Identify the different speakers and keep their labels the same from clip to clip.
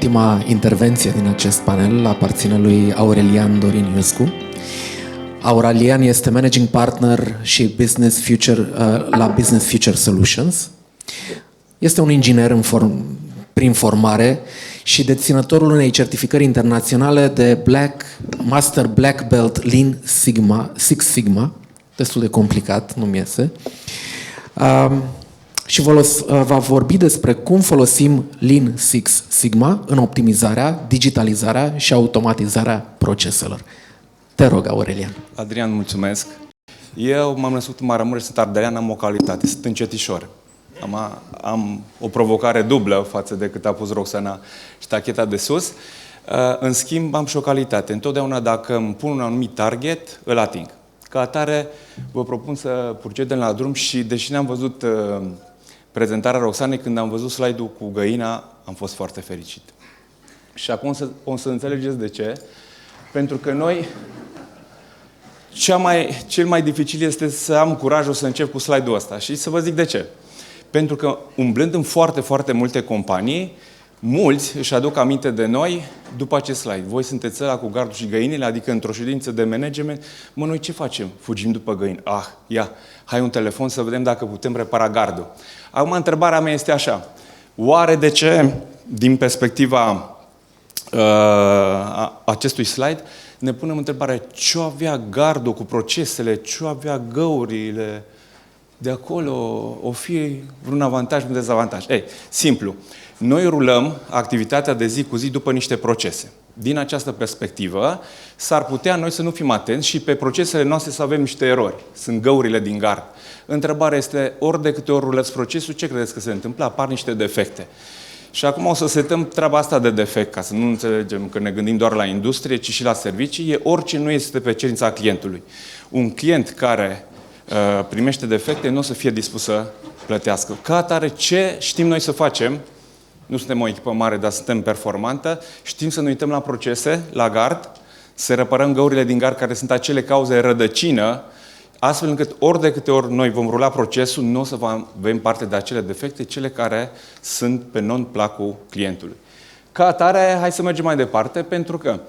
Speaker 1: ultima intervenție din acest panel aparține lui Aurelian Dorin Iuscu. Aurelian este Managing Partner și la Business Future Solutions. Este un inginer prin formare și deținătorul unei certificări internaționale de Master Black Belt Lean Six Sigma, destul de complicat, nu-mi iese. Și va vorbi despre cum folosim Lean Six Sigma în optimizarea, digitalizarea și automatizarea proceselor. Te rog, Aurelian.
Speaker 2: Adrian, mulțumesc. Eu m-am născut în Maramureș, sunt ardelean, am o calitate, sunt încetișor. Am o provocare dublă față de cât a pus Roxana ștacheta de sus. În schimb, am și o calitate. Întotdeauna, dacă îmi pun un anumit target, îl ating. Ca atare, vă propun să procedem la drum și, deși n-am văzut prezentarea Roxanei, când am văzut slide-ul cu găina, am fost foarte fericit. Și acum o să înțelegeți de ce. Pentru că noi, cel mai dificil este să am curajul să încep cu slide-ul ăsta. Și să vă zic de ce. Pentru că, umblând în foarte, foarte multe companii, mulți își aduc aminte de noi după acest slide. Voi sunteți ăla cu gardul și găinile, adică într-o ședință de management. Mă, noi ce facem? Fugim după găini. Hai un telefon să vedem dacă putem repara gardul. Acum, întrebarea mea este așa. Oare de ce, din perspectiva acestui slide, ne punem întrebarea ce avea gardul cu procesele, ce avea găurile de acolo, o fi vreun avantaj, un dezavantaj? Simplu. Noi rulăm activitatea de zi cu zi după niște procese. Din această perspectivă, s-ar putea noi să nu fim atenți și pe procesele noastre să avem niște erori. Sunt găurile din gard. Întrebarea este, ori de câte ori rulați procesul, ce credeți că se întâmplă? Apar niște defecte. Și acum o să setăm treaba asta de defect, ca să nu înțelegem că ne gândim doar la industrie, ci și la servicii, orice nu este pe cerința clientului. Un client care primește defecte nu o să fie dispus să plătească. Ca atare, ce știm noi să facem? Nu suntem o echipă mare, dar suntem performantă. Știm să ne uităm la procese, la gard, să reparăm găurile din gard, care sunt acele cauze rădăcină, astfel încât ori de câte ori noi vom rula procesul, nu o să avem parte de acele defecte, cele care sunt pe non-placul clientului. Ca atare, hai să mergem mai departe, pentru că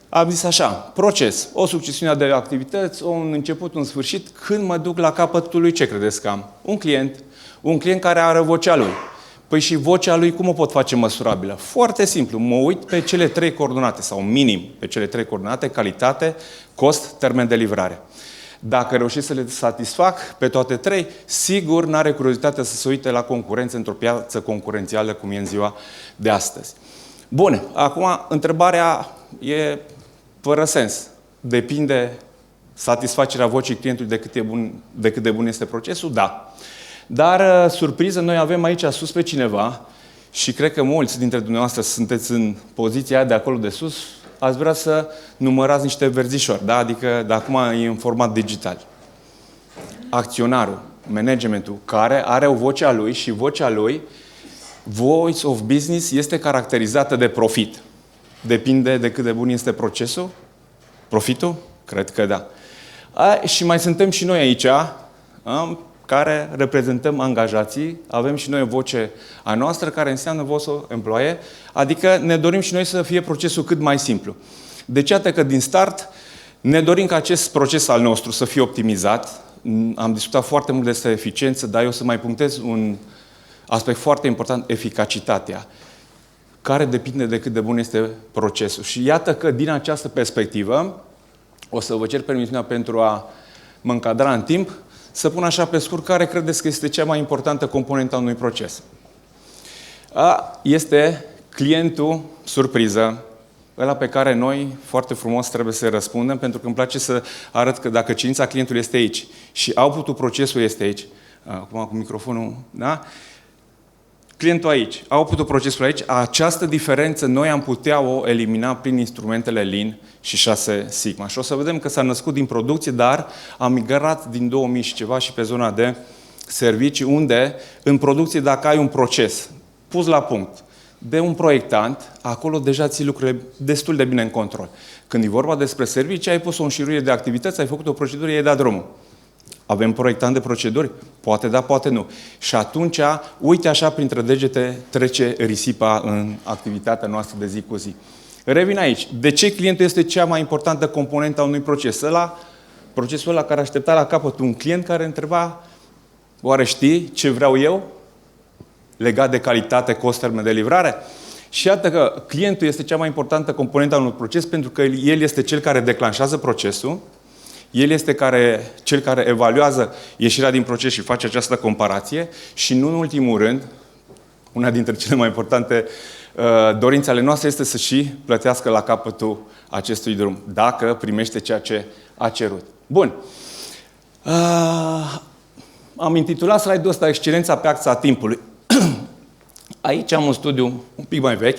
Speaker 2: am zis așa, proces, o succesiune de activități, un început, un sfârșit, când mă duc la capătul lui, ce credeți că am? Un client care are vocea lui. Păi și vocea lui cum o pot face măsurabilă? Foarte simplu, mă uit pe cele 3 coordonate, sau minim pe cele 3 coordonate, calitate, cost, termen de livrare. Dacă reușesc să le satisfac pe toate 3, sigur n-are curiozitatea să se uite la concurență într-o piață concurențială cum e în ziua de astăzi. Bun, acum întrebarea e fără sens. Depinde satisfacerea vocii clientului de cât de bun este procesul? Da. Dar, surpriză, noi avem aici sus pe cineva și cred că mulți dintre dumneavoastră sunteți în poziția de acolo de sus, ați vrea să numărați niște verzișori, da? Adică de acum e în format digital. Acționarul, managementul, care are o voce a lui și vocea lui, voice of business, este caracterizată de profit. Depinde de cât de bun este procesul? Profitul? Cred că da. Și mai suntem și noi aici, care reprezentăm angajații, avem și noi o voce a noastră, care înseamnă voice of employee, adică ne dorim și noi să fie procesul cât mai simplu. Deci, iată că din start ne dorim ca acest proces al nostru să fie optimizat. Am discutat foarte mult despre eficiență, dar eu să mai punctez un aspect foarte important, eficacitatea, care depinde de cât de bun este procesul. Și iată că din această perspectivă, o să vă cer permisiunea pentru a mă încadra în timp, să pun așa pe scurt, care credeți că este cea mai importantă componentă a unui proces? Este clientul surpriză, ăla pe care noi foarte frumos trebuie să răspundem, pentru că îmi place să arăt că dacă cerința clientului este aici și output-ul procesului este aici, acum cu microfonul, da? Clientul aici, output-ul procesului aici, această diferență noi am putea o elimina prin instrumentele Lean și 6 Sigma. Și o să vedem că s-a născut din producție, dar am migrat din 2000 și ceva și pe zona de servicii, unde în producție, dacă ai un proces pus la punct de un proiectant, acolo deja ții lucrurile destul de bine în control. Când e vorba despre servicii, ai pus o înșiruire de activități, ai făcut o procedură, i-ai dat drumul. Avem proiectant de proceduri? Poate da, poate nu. Și atunci, uite așa, printre degete trece risipa în activitatea noastră de zi cu zi. Revin aici. De ce clientul este cea mai importantă componentă a unui proces? Procesul ăla care aștepta la capăt un client care întreba: oare știi ce vreau eu? Legat de calitate, cost, termen de livrare? Și iată că clientul este cea mai importantă componentă a unui proces, pentru că el este cel care declanșează procesul, el este cel care evaluează ieșirea din proces și face această comparație și, nu în ultimul rând, una dintre cele mai importante dorințe ale noastre este să și plătească la capătul acestui drum, dacă primește ceea ce a cerut. Bun. Am intitulat slide-ul ăsta Excelența pe axa timpului. Aici am un studiu un pic mai vechi.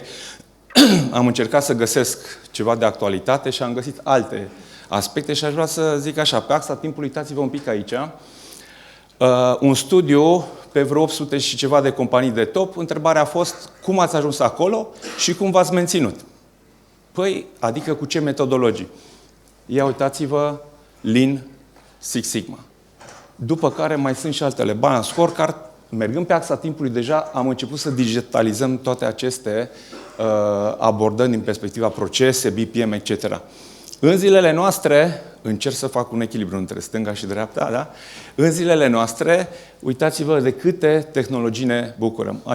Speaker 2: Am încercat să găsesc ceva de actualitate și am găsit alte aspecte și aș vrea să zic așa, pe axa timpului, uitați-vă un pic aici. Un studiu pe vreo 800 și ceva de companii de top. Întrebarea a fost: cum ați ajuns acolo și cum v-ați menținut? Păi, adică cu ce metodologii? Ia uitați-vă, Lean Six Sigma. După care mai sunt și altele. Balance Scorecard. Mergând pe axa timpului, deja am început să digitalizăm toate aceste abordări din perspectiva procese, BPM, etc. În zilele noastre, încerc să fac un echilibru între stânga și dreapta, da? În zilele noastre, uitați-vă de câte tehnologii ne bucurăm. La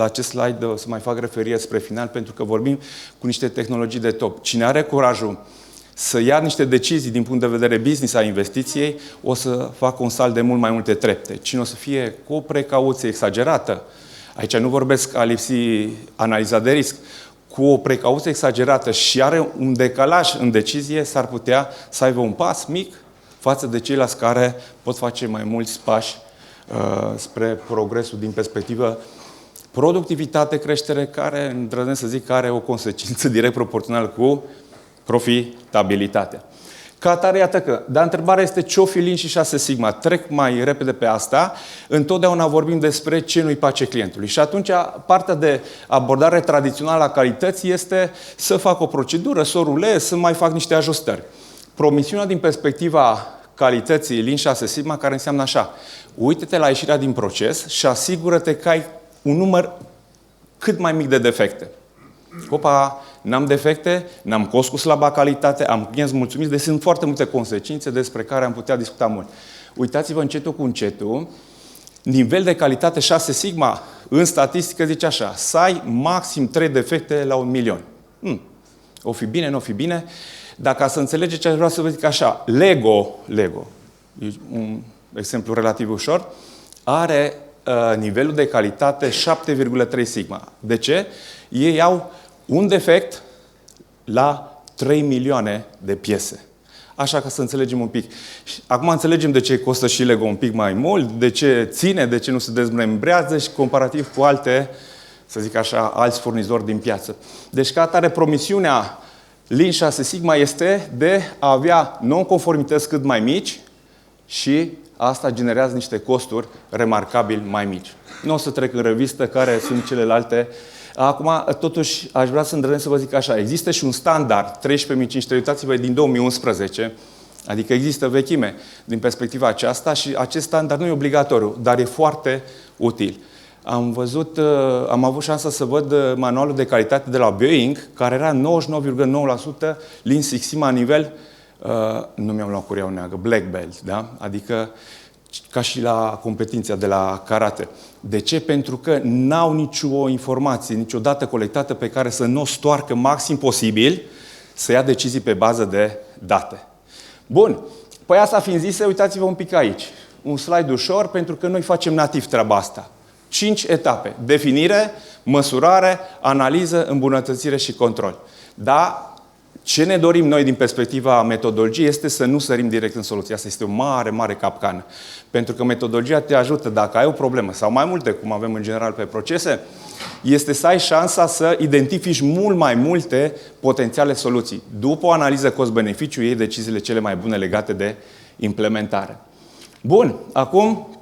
Speaker 2: acest slide o să mai fac referire spre final, pentru că vorbim cu niște tehnologii de top. Cine are curajul să ia niște decizii din punct de vedere business a investiției, o să facă un salt de mult mai multe trepte. Cine o să fie cu o precauție exagerată, aici nu vorbesc a lipsi analiza de risc, cu o precauție exagerată și are un decalaj în decizie, s-ar putea să aibă un pas mic față de ceilalți care pot face mai mulți pași spre progresul din perspectivă productivitate, creștere, care, îndrăznesc să zic, are o consecință direct proporțională cu profitabilitatea. Ca atare, iată că, dar întrebarea este ce-o fi Lean și 6 Sigma. Trec mai repede pe asta. Întotdeauna vorbim despre ce nu-i place clientului. Și atunci, partea de abordare tradițională a calității este să fac o procedură, să o rulez, să mai fac niște ajustări. Promisiunea din perspectiva calității Lean 6 Sigma, care înseamnă așa: uite-te la ieșirea din proces și asigură-te că ai un număr cât mai mic de defecte. Opa, n-am defecte, n-am cost cu slaba calitate, am clienți mulțumiți, deci sunt foarte multe consecințe despre care am putea discuta mult. Uitați-vă încetul cu încetul, nivel de calitate 6 Sigma, în statistică zice așa: să ai maxim 3 defecte la 1.000.000. O fi bine, nu o fi bine? Dacă să înțelegeți ce aș vrea să vă zic așa, Lego, e un exemplu relativ ușor, are nivelul de calitate 7,3 Sigma. De ce? Ei au un defect la 3 milioane de piese. Așa, ca să înțelegem un pic. Acum înțelegem de ce costă și Lego un pic mai mult, de ce ține, de ce nu se dezmembrează și comparativ cu alte, să zic așa, alți furnizori din piață. Deci, ca atare, promisiunea Lean 6 Sigma este de a avea non-conformități cât mai mici și asta generează niște costuri remarcabil mai mici. Nu o să trec în revistă care sunt celelalte. Acum, totuși, aș vrea să îndrăznesc să vă zic așa. Există și un standard, 13500, uitați-vă, din 2011, adică există vechime din perspectiva aceasta și acest standard nu e obligatoriu, dar e foarte util. Am avut șansa să văd manualul de calitate de la Boeing, care era 99,9% Lean Six Sigma nivel, nu mi-am luat cureaua neagră, Black Belt, da? Adică ca și la competiția de la karate. De ce? Pentru că n-au nicio informație, nicio dată colectată pe care să nu o stoarcă maxim posibil, să ia decizii pe bază de date. Bun. Păi asta fiind zise, uitați-vă un pic aici. Un slide ușor, pentru că noi facem nativ treaba asta. 5 etape. Definire, măsurare, analiză, îmbunătățire și control. Da? Ce ne dorim noi din perspectiva metodologiei este să nu sărim direct în soluție. Asta este o mare, mare capcană. Pentru că metodologia te ajută, dacă ai o problemă, sau mai multe, cum avem în general pe procese, este să ai șansa să identifici mult mai multe potențiale soluții. După o analiză cost-beneficiu, iei deciziile cele mai bune legate de implementare. Bun, acum,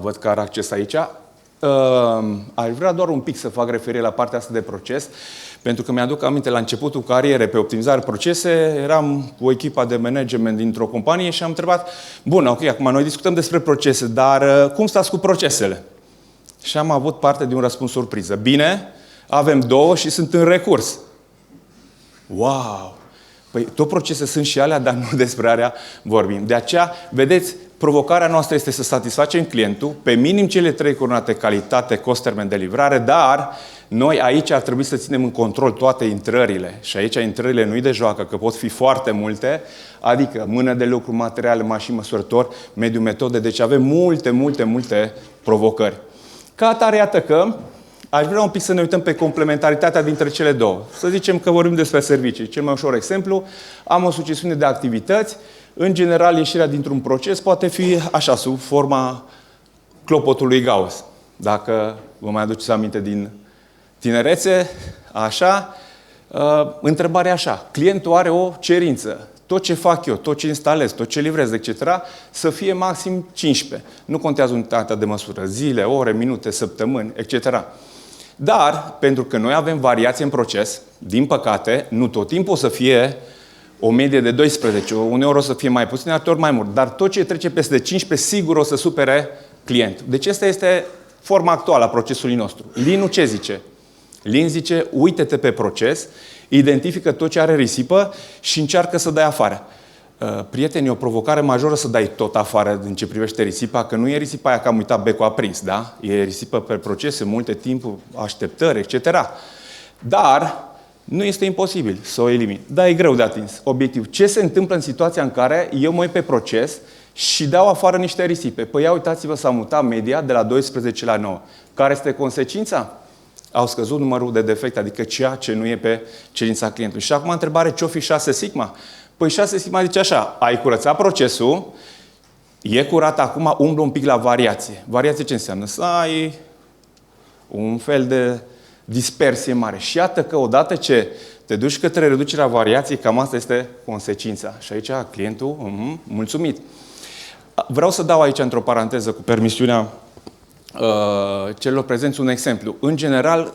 Speaker 2: văd că are acces aici. Aș vrea doar un pic să fac referire la partea asta de proces, pentru că mi-aduc aminte, la începutul carierei, pe optimizare procese, eram cu echipa de management dintr-o companie și am întrebat, bun, ok, acum noi discutăm despre procese, dar cum stați cu procesele? Și am avut parte de un răspuns surpriză. Bine, avem 2 și sunt în recurs. Wow! Păi tot procese sunt și alea, dar nu despre alea vorbim. De aceea, vedeți, provocarea noastră este să satisfacem clientul pe minim cele 3 coordonate: calitate, cost, termen de livrare, dar noi aici ar trebui să ținem în control toate intrările. Și aici intrările nu-i de joacă, că pot fi foarte multe, adică mână de lucru, materiale, mașini, măsurători, mediu, metode. Deci avem multe provocări. Ca atare, iată că aș vrea un pic să ne uităm pe complementaritatea dintre cele două. Să zicem că vorbim despre servicii. Cel mai ușor exemplu, am o succesiune de activități. În general, ieșirea dintr-un proces poate fi așa, sub forma clopotului Gauss. Dacă vă mai aduceți aminte din tinerețe, așa, întrebarea așa. Clientul are o cerință. Tot ce fac eu, tot ce instalez, tot ce livrez, etc., să fie maxim 15. Nu contează unitatea de măsură, zile, ore, minute, săptămâni, etc. Dar, pentru că noi avem variație în proces, din păcate, nu tot timpul o să fie o medie de 12, uneori o să fie mai puțin, alteori mai mult. Dar tot ce trece peste 15, sigur o să supere clientul. Deci asta este forma actuală a procesului nostru. Lean-ul ce zice? Lean zice, uite-te pe proces, identifică tot ce are risipă și încearcă să dai afară. Prieteni, e o provocare majoră să dai tot afară în ce privește risipa, că nu e risipa aia că am uitat becul aprins, da? E risipă pe procese, multe timp, așteptări, etc. Dar nu este imposibil să o elimini. Dar e greu de atins. Obiectiv. Ce se întâmplă în situația în care eu mă uit pe proces și dau afară niște risipe? Păi ia uitați-vă, s-a mutat media de la 12 la 9. Care este consecința? Au scăzut numărul de defecte, adică ceea ce nu e pe cerința clientului. Și acum întrebare, ce-o fi 6 Sigma? Păi 6 Sigma zice așa, ai curățat procesul, e curat acum, umblă un pic la variație. Variație ce înseamnă? Să ai un fel de dispersie mare. Și iată că odată ce te duci către reducerea variației, cam asta este consecința. Și aici clientul, mulțumit. Vreau să dau aici, într-o paranteză, cu permisiunea celor prezenți, un exemplu. În general,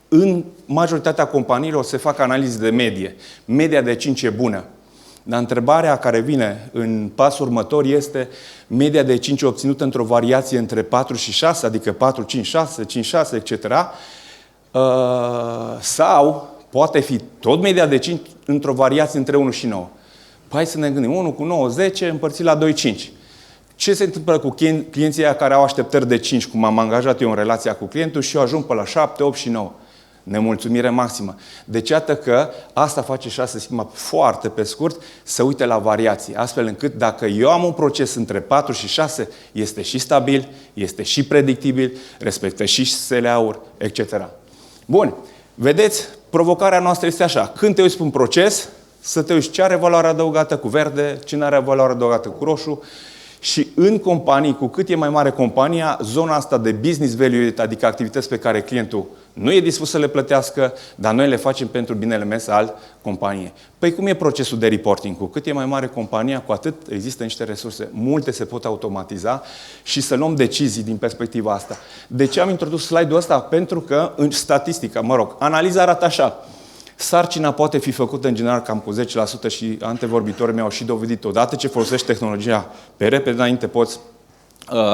Speaker 2: în majoritatea companiilor se fac analize de medie. Media de 5 e bună. Dar întrebarea care vine în pasul următor este media de 5 obținută într-o variație între 4 și 6, adică 4, 5, 6, 5, 6, etc. Sau poate fi tot media de 5 într-o variație între 1 și 9. Păi hai să ne gândim, 1 cu 9, 10 împărțit la 2, 5. Ce se întâmplă cu clienții aia care au așteptări de 5, cum am angajat eu în relația cu clientul și eu ajung pe la 7, 8 și 9? Nemulțumire maximă. Deci iată că asta face 6 Sigma foarte pe scurt, să uite la variații, astfel încât dacă eu am un proces între 4 și 6, este și stabil, este și predictibil, respectă și SLA-uri, etc. Bun, vedeți, provocarea noastră este așa. Când te uiți pe un proces, să te uiți ce are valoare adăugată cu verde, ce nu are valoare adăugată cu roșu. Și în companii, cu cât e mai mare compania, zona asta de business value, adică activități pe care clientul nu e dispus să le plătească, dar noi le facem pentru binele mers al companiei. Păi cum e procesul de reporting? Cu cât e mai mare compania, cu atât există niște resurse. Multe se pot automatiza și să luăm decizii din perspectiva asta. De ce am introdus slide-ul ăsta? Pentru că în statistică, analiza arată așa. Sarcina poate fi făcută în general cam cu 10% și antevorbitorii mei au și dovedit. Odată ce folosești tehnologia pe repede înainte poți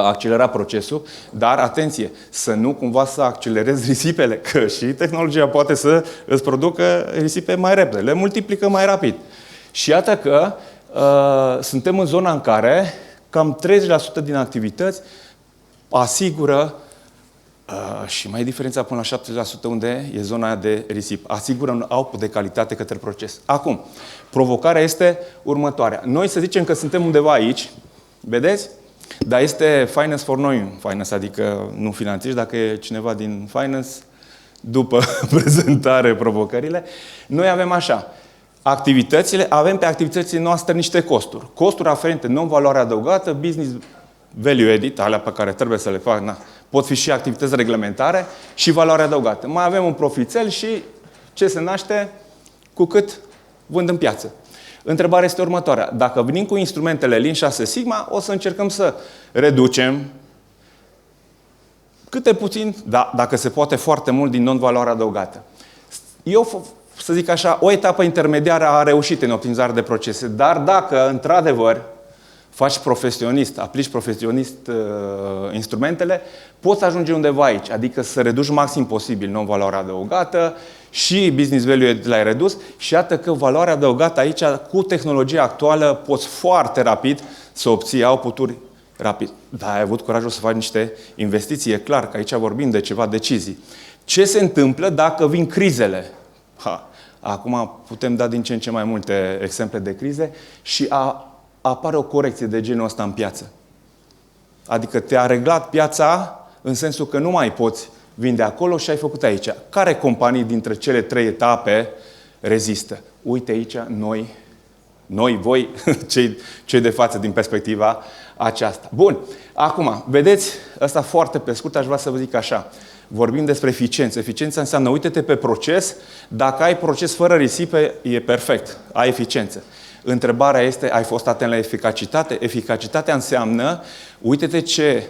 Speaker 2: accelera procesul, dar atenție, să nu cumva să accelerezi risipele, că și tehnologia poate să îți producă risipe mai repede, le multiplică mai rapid. Și iată că suntem în zona în care cam 30% din activități asigură și mai e diferența până la 70% unde e zona de risip. Asigură un output de calitate către proces. Acum, provocarea este următoarea. Noi să zicem că suntem undeva aici, vedeți? Dar este finance for noi. Finance, adică nu finanțiști, dacă e cineva din finance, după prezentare, provocările. Noi avem așa. Avem pe activitățile noastre niște costuri. Costuri aferente, non-valoare adăugată, business value added, alea pe care trebuie să le fac, pot fi și activități reglementare și valoare adăugată. Mai avem un profițel și ce se naște cu cât vând în piață. Întrebarea este următoarea. Dacă venim cu instrumentele Lean 6 Sigma, o să încercăm să reducem câte puțin, da, dacă se poate, foarte mult din non-valoare adăugată. Eu, să zic așa, o etapă intermediară a reușit în optimizare de procese, dar dacă, într-adevăr, faci profesionist, aplici profesionist instrumentele, poți ajunge undeva aici, adică să reduci maxim posibil non-valoarea adăugată și business value l-ai redus și iată că valoarea adăugată aici, cu tehnologia actuală, poți foarte rapid să obții output-uri rapid. Dar ai avut curajul să faci niște investiții, e clar că aici vorbim de ceva decizii. Ce se întâmplă dacă vin crizele? Acum putem da din ce în ce mai multe exemple de crize și apare o corecție de genul ăsta în piață. Adică te-a reglat piața în sensul că nu mai poți vinde acolo și ai făcut aici. Care companii dintre cele 3 etape rezistă? Uite aici, voi, cei de față din perspectiva aceasta. Bun, acum, vedeți, ăsta foarte pe scurt, aș vrea să vă zic așa. Vorbim despre eficiență. Eficiența înseamnă, uite-te pe proces, dacă ai proces fără risipe, e perfect, ai eficiență. Întrebarea este, ai fost atent la eficacitate? Eficacitatea înseamnă, uite-te ce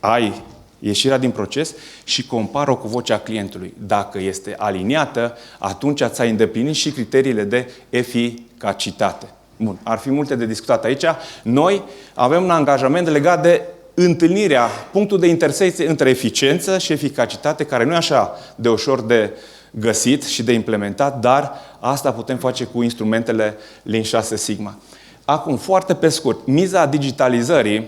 Speaker 2: ai ieșirea din proces și compară-o cu vocea clientului. Dacă este aliniată, atunci ți-ai îndeplinit și criteriile de eficacitate. Bun, ar fi multe de discutat aici. Noi avem un angajament legat de întâlnirea, punctul de intersecție între eficiență și eficacitate, care nu e așa de ușor de găsit și de implementat, dar asta putem face cu instrumentele Lean 6 Sigma. Acum, foarte pe scurt, miza digitalizării,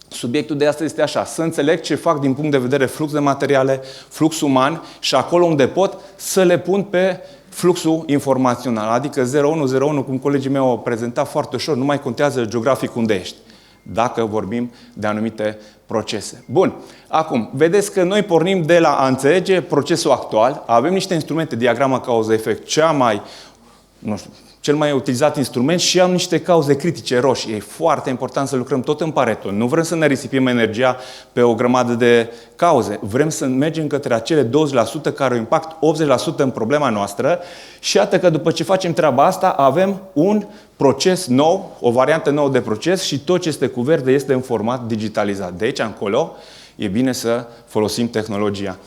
Speaker 2: subiectul de astăzi este așa, să înțeleg ce fac din punct de vedere flux de materiale, flux uman și acolo unde pot să le pun pe fluxul informațional, adică 0101, cum colegii mei au prezentat foarte ușor, nu mai contează geografic unde ești, dacă vorbim de anumite procese. Bun, acum, vedeți că noi pornim de la a înțelege procesul actual, avem niște instrumente, diagrama cauză-efect, cel mai utilizat instrument și am niște cauze critice roșii. E foarte important să lucrăm tot în Pareto. Nu vrem să ne risipim energia pe o grămadă de cauze. Vrem să mergem către acele 20% care au impact 80% în problema noastră și iată că după ce facem treaba asta, avem un proces nou, o variantă nouă de proces și tot ce este cu verde este în format digitalizat. De aici încolo e bine să folosim tehnologia.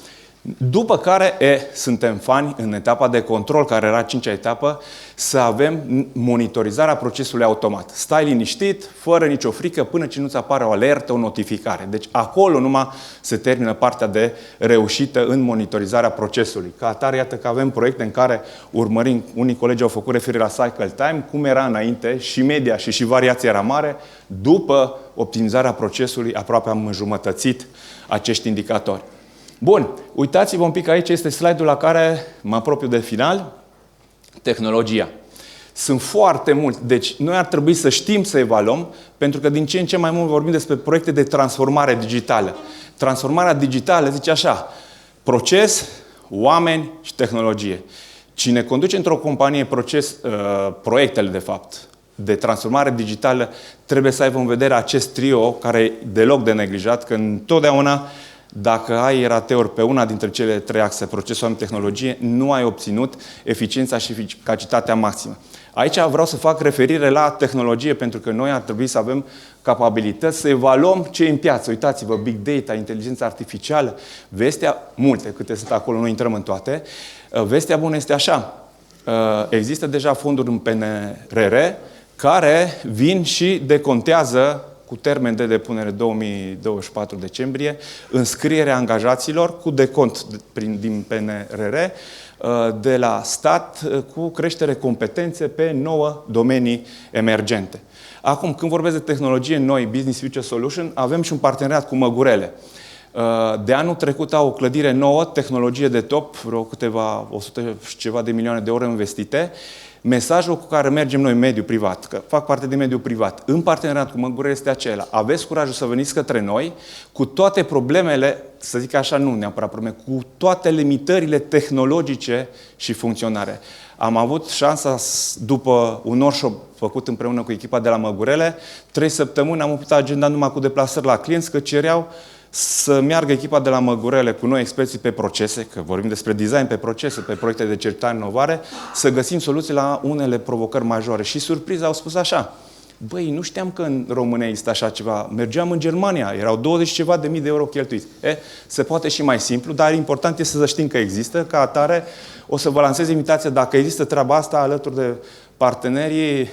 Speaker 2: După care, suntem fani în etapa de control, care era 5-a etapă, să avem monitorizarea procesului automat. Stai liniștit, fără nicio frică, până ce nu-ți apare o alertă, o notificare. Deci acolo numai se termină partea de reușită în monitorizarea procesului. Ca atare, iată că avem proiecte în care urmărim, unii colegi au făcut referire la cycle time, cum era înainte, și media și variația era mare, după optimizarea procesului aproape am înjumătățit acești indicatori. Bun, uitați-vă un pic, aici este slide-ul la care mă apropiu de final, tehnologia. Sunt foarte mulți, deci noi ar trebui să știm să evaluăm, pentru că din ce în ce mai mult vorbim despre proiecte de transformare digitală. Transformarea digitală zice așa, proces, oameni și tehnologie. Cine conduce într-o companie proiectele de fapt, de transformare digitală, trebuie să aibă în vedere acest trio care e deloc de neglijat, că întotdeauna dacă ai rateuri pe una dintre cele 3 axe, procesul, oameni, tehnologie, nu ai obținut eficiența și eficacitatea maximă. Aici vreau să fac referire la tehnologie, pentru că noi ar trebui să avem capabilități să evaluăm ce e în piață. Uitați-vă, big data, inteligența artificială, vestea, multe, câte sunt acolo, nu intrăm în toate. Vestea bună este așa, există deja fonduri în PNRR care vin și decontează cu termen de depunere 2024 decembrie, înscrierea angajaților cu decont din PNRR de la stat cu creștere competențe pe 9 domenii emergente. Acum, când vorbesc de tehnologie noi, Business Future Solution, avem și un parteneriat cu Măgurele. De anul trecut au o clădire nouă, tehnologie de top, vreo 100 și ceva de milioane de euro investite. Mesajul cu care mergem noi, mediul privat, că fac parte din mediul privat, în parteneriat cu Măgurele este acela. Aveți curajul să veniți către noi cu toate problemele, să zic așa, nu neapărat probleme, cu toate limitările tehnologice și funcționare. Am avut șansa, după un workshop făcut împreună cu echipa de la Măgurele, 3 săptămâni am umplut agenda numai cu deplasări la clienți, că cereau să meargă echipa de la Măgurele cu noi experții pe procese, că vorbim despre design pe procese, pe proiecte de cercetare inovare, să găsim soluții la unele provocări majore. Și surpriza au spus așa, Băi, nu știam că în România există așa ceva. Mergeam în Germania, erau 20 ceva de mii de euro cheltuiți. Se poate și mai simplu, dar important este să știm că există. Ca atare, o să vă lansez invitația, dacă există treaba asta alături de partenerii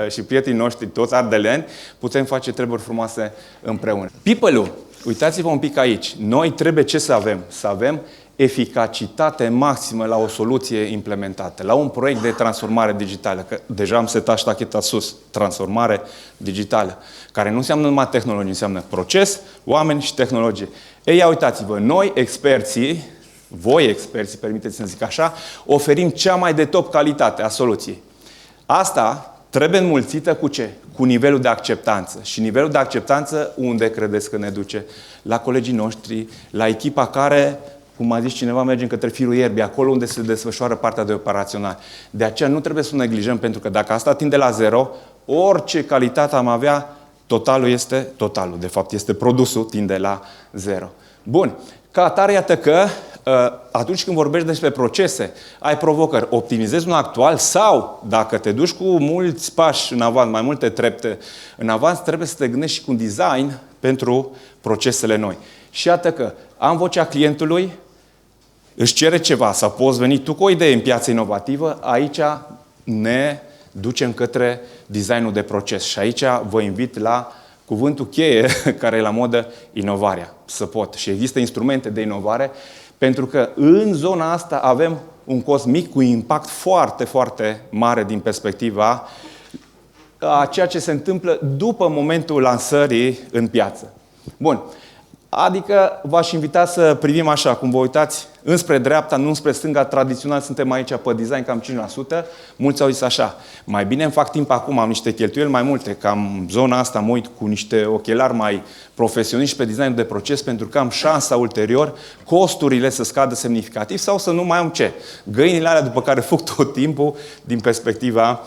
Speaker 2: și prietenii noștri, toți ardeleni, putem face treburi frumoase împreună. People-ul, uitați-vă un pic aici. Noi trebuie ce să avem? Să avem eficacitate maximă la o soluție implementată, la un proiect de transformare digitală. Că deja am setat ștacheta sus, transformare digitală, care nu înseamnă numai tehnologie, înseamnă proces, oameni și tehnologie. Ei, ia uitați-vă, noi experții, voi experții, permiteți-mi să zic așa, oferim cea mai de top calitate a soluției. Asta trebuie înmulțită cu ce? Cu nivelul de acceptanță. Și nivelul de acceptanță unde credeți că ne duce? La colegii noștri, la echipa care, cum a zis cineva, mergem către firul ierbii, acolo unde se desfășoară partea de operațional. De aceea nu trebuie să o neglijăm, pentru că dacă asta tinde la zero, orice calitate am avea, totalul este totalul. De fapt, este produsul, tinde la zero. Bun. Ca atare, iată că atunci când vorbești despre procese, ai provocări, optimizezi un actual sau, dacă te duci cu mulți pași în avans, mai multe trepte în avans, trebuie să te gândești și cu un design pentru procesele noi. Și iată că am vocea clientului, își cere ceva sau poți veni tu cu o idee în piață inovativă, aici ne ducem către designul de proces. Și aici vă invit la cuvântul cheie care e la modă, inovarea. Support. Și există instrumente de inovare, pentru că în zona asta avem un cost mic cu impact foarte, foarte mare din perspectiva a ceea ce se întâmplă după momentul lansării în piață. Bun. Adică v-aș invita să privim așa, cum vă uitați, înspre dreapta, nu înspre stânga, tradițional suntem aici pe design cam 5%. Mulți au zis așa, mai bine îmi fac timp acum, am niște cheltuieli mai multe, cam zona asta mă uit cu niște ochelari mai profesioniști pe designul de proces, pentru că am șansa ulterior costurile să scadă semnificativ sau să nu mai am ce? Găinile alea după care fug tot timpul din perspectiva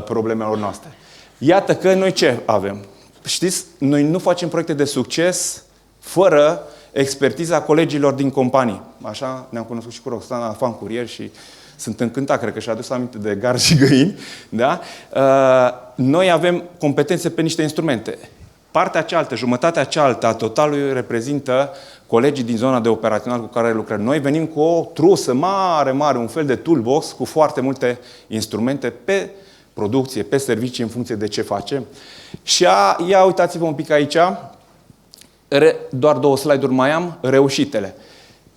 Speaker 2: problemelor noastre. Iată că noi ce avem? Știți, noi nu facem proiecte de succes fără expertiza colegilor din companii. Așa ne-am cunoscut și cu Roxana, fan curier, și sunt încântat, cred că și-a adus aminte de gar și găini. Da? Noi avem competențe pe niște instrumente. Partea cealaltă, jumătatea cealaltă a totalului reprezintă colegii din zona de operațional cu care lucrăm. Noi venim cu o trusă mare, mare, un fel de toolbox cu foarte multe instrumente pe producție, pe servicii, în funcție de ce facem. Și ia uitați-vă un pic aici, doar 2 slide-uri mai am, reușitele.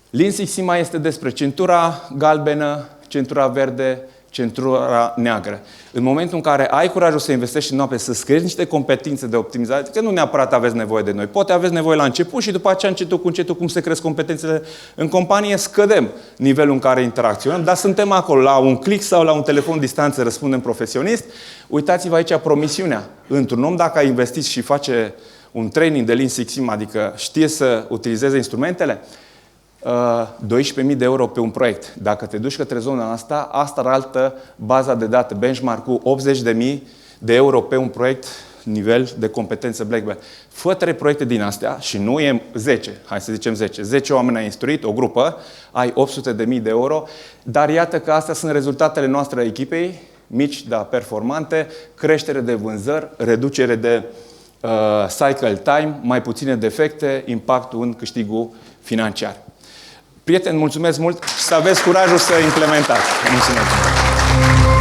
Speaker 2: Lean Six Sigma este despre centura galbenă, centura verde, centura neagră. În momentul în care ai curajul să investești în noapte, să creezi niște competențe de optimizare, că nu neapărat aveți nevoie de noi, poate aveți nevoie la început și după aceea încetul cu încetul, cum se cresc competențele în companie, scădem nivelul în care interacționăm, dar suntem acolo, la un click sau la un telefon distanță, răspundem profesionist. Uitați-vă aici promisiunea. Într-un om, dacă ai investit și face un training de Lean Six Sigma, adică știe să utilizeze instrumentele, 12.000 de euro pe un proiect. Dacă te duci către zona asta, asta arată baza de date, benchmark-ul 80.000 de euro pe un proiect, nivel de competență Black Belt. Fă 3 proiecte din astea și nu e 10, hai să zicem 10. 10 oameni ai instruit, o grupă, ai 800.000 de euro, dar iată că astea sunt rezultatele noastre a echipei, mici, dar performante, creștere de vânzări, reducere de cycle time, mai puține defecte, impactul în câștigul financiar. Prieteni, mulțumesc mult și să aveți curajul să implementați. Mulțumesc!